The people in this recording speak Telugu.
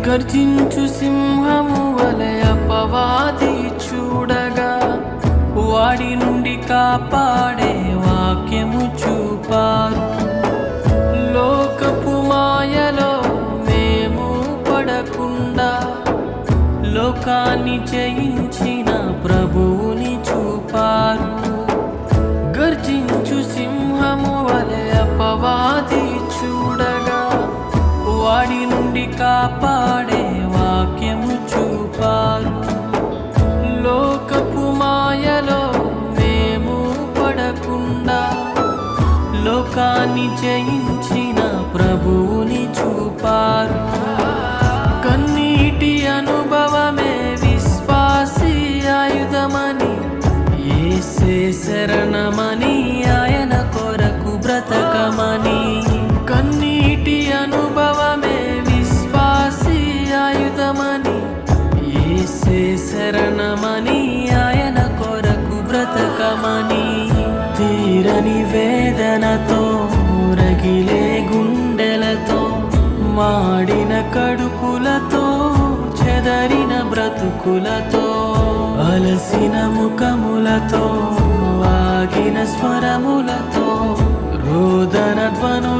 గర్జించు సింహము వలె అపవాది చూడగా వాడి నుండి కాపాడే వాక్యము చూపారు. లోకపు మాయలో మేము పడకుండా లోకాన్ని జయించిన ప్రభువుని చూపారు. గర్జించు సింహము వలె అపవాది చూడగా వాడి నుండి కాపాడే వాక్యము చూపారు. లోకపు మాయలో మేము పడకుండా లోకాన్ని జయించిన ప్రభువుని చూపారు. కన్నీటి అనుభవమే విశ్వాసీ ఆయుధమని, యేసే శరణమని, ఆయన కొరకు బ్రతకమని. కన్నీటి అనుభవమే విశ్వాసీ ఆయుధమని, యేసే శరణమని, ఆయన కొరకు బ్రతకమని. తీరని వేదనతో రగిలే గుండెలతో మాడిన కడుపులతో చెదరిన బ్రతుకులతో అలసిన ముఖములతో ఆగిన స్వరములతో రోదన ధ్వను